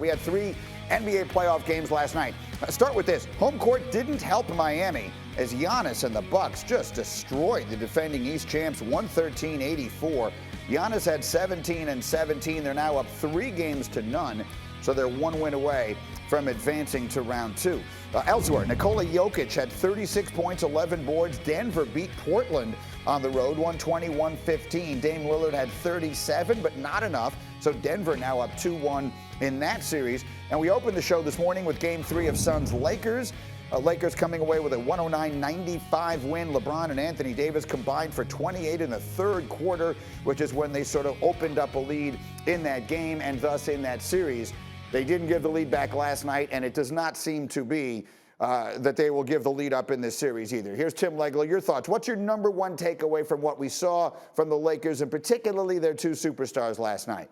We had 3 NBA playoff games last night. Let's start with this. Home court didn't help Miami as Giannis and the Bucks just destroyed the defending East champs 113-84. Giannis had 17 and 17. They're now up 3 games to none, so they're 1 win away from advancing to round 2. Elsewhere, Nikola Jokic had 36 points, 11 boards. Denver beat Portland on the road, 120-115. Dame Lillard had 37, but not enough. So Denver now up 2-1 in that series. And we opened the show this morning with Game 3 of Suns-Lakers. Lakers coming away with a 109-95 win. LeBron and Anthony Davis combined for 28 in the third quarter, which is when they sort of opened up a lead in that game and thus in that series. They didn't give the lead back last night, and it does not seem to be that they will give the lead up in this series either. Here's Tim Legler. Your thoughts. What's your number one takeaway from what we saw from the Lakers, and particularly their 2 superstars last night?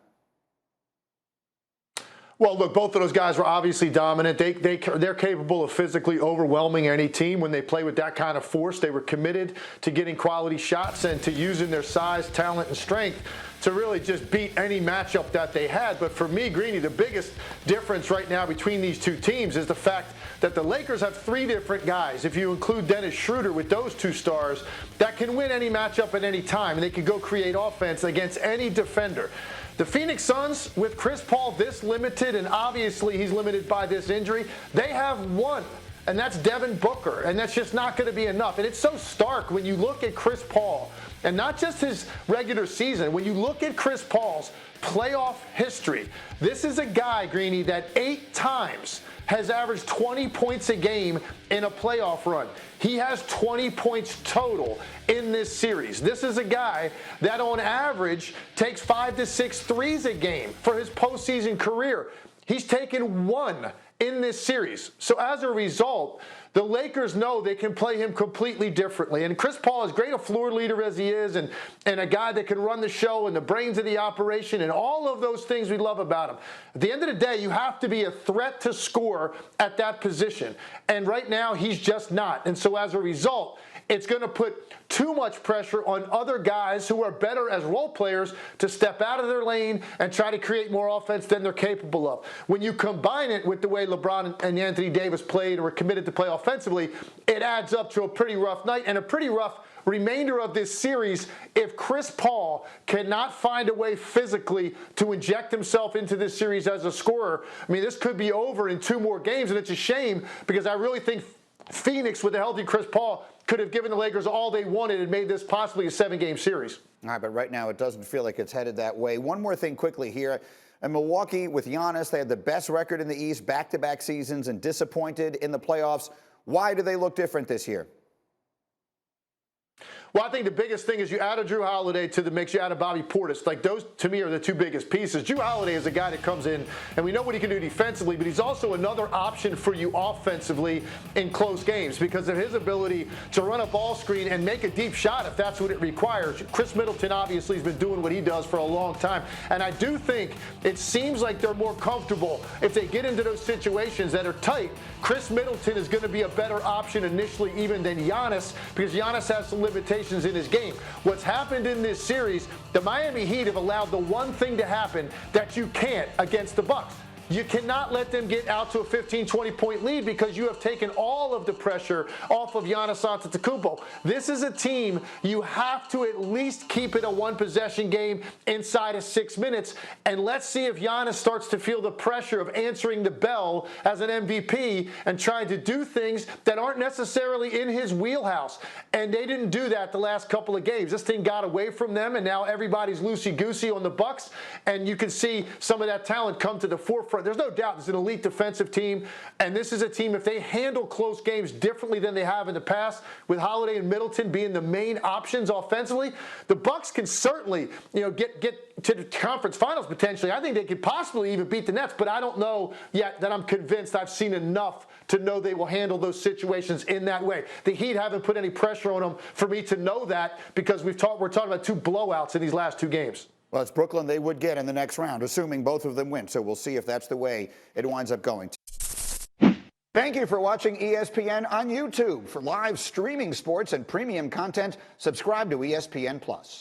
Well, look, both of those guys were obviously dominant. They're capable of physically overwhelming any team when they play with that kind of force. They were committed to getting quality shots and to using their size, talent, and strength to really just beat any matchup that they had. But for me, Greeny, the biggest difference right now between these 2 teams is the fact that the Lakers have 3 different guys, if you include Dennis Schroeder with those 2 stars, that can win any matchup at any time, and they can go create offense against any defender. The Phoenix Suns, with Chris Paul this limited, and obviously he's limited by this injury, they have 1, and that's Devin Booker, and that's just not going to be enough. And it's so stark when you look at Chris Paul, and not just his regular season, when you look at Chris Paul's playoff history. This is a guy, Greeny, that 8 times has averaged 20 points a game in a playoff run. He has 20 points total in this series. This is a guy that on average takes 5 to 6 threes a game for his postseason career. He's taken 1 in this series. So as a result, the Lakers know they can play him completely differently. And Chris Paul, as great a floor leader as he is, and a guy that can run the show and the brains of the operation and all of those things we love about him. At the end of the day, you have to be a threat to score at that position. And right now, he's just not. And so as a result, it's going to put too much pressure on other guys who are better as role players to step out of their lane and try to create more offense than they're capable of. When you combine it with the way LeBron and Anthony Davis played and were committed to play offensively, it adds up to a pretty rough night and a pretty rough remainder of this series if Chris Paul cannot find a way physically to inject himself into this series as a scorer. I mean, this could be over in 2 more games, and it's a shame because I really think Phoenix, with a healthy Chris Paul, could have given the Lakers all they wanted and made this possibly a 7-game series. All right, but right now it doesn't feel like it's headed that way. One more thing quickly here. In Milwaukee, with Giannis, they had the best record in the East back-to-back seasons and disappointed in the playoffs. Why do they look different this year? Well, I think the biggest thing is you add a Drew Holiday to the mix, you add a Bobby Portis. Like, those, to me, are the 2 biggest pieces. Drew Holiday is a guy that comes in, and we know what he can do defensively, but he's also another option for you offensively in close games because of his ability to run a ball screen and make a deep shot if that's what it requires. Chris Middleton obviously has been doing what he does for a long time, and I do think it seems like they're more comfortable if they get into those situations that are tight. Chris Middleton is going to be a better option initially even than Giannis because Giannis has some limitations in his game. What's happened in this series, the Miami Heat have allowed the one thing to happen that you can't against the Bucks. You cannot let them get out to a 15, 20-point lead because you have taken all of the pressure off of Giannis Antetokounmpo. This is a team you have to at least keep it a 1-possession game inside of 6 minutes. And let's see if Giannis starts to feel the pressure of answering the bell as an MVP and trying to do things that aren't necessarily in his wheelhouse. And they didn't do that the last couple of games. This thing got away from them, and now everybody's loosey-goosey on the Bucks. And you can see some of that talent come to the forefront. There's no doubt this is an elite defensive team, and this is a team, if they handle close games differently than they have in the past, with Holiday and Middleton being the main options offensively, the Bucks can certainly, get to the conference finals potentially. I think they could possibly even beat the Nets, but I don't know yet that I'm convinced I've seen enough to know they will handle those situations in that way. The Heat haven't put any pressure on them for me to know that because we're talking about 2 blowouts in these last 2 games. Well, it's Brooklyn they would get in the next round, assuming both of them win. So we'll see if that's the way it winds up going. Thank you for watching ESPN on YouTube. For live streaming sports and premium content, subscribe to ESPN+.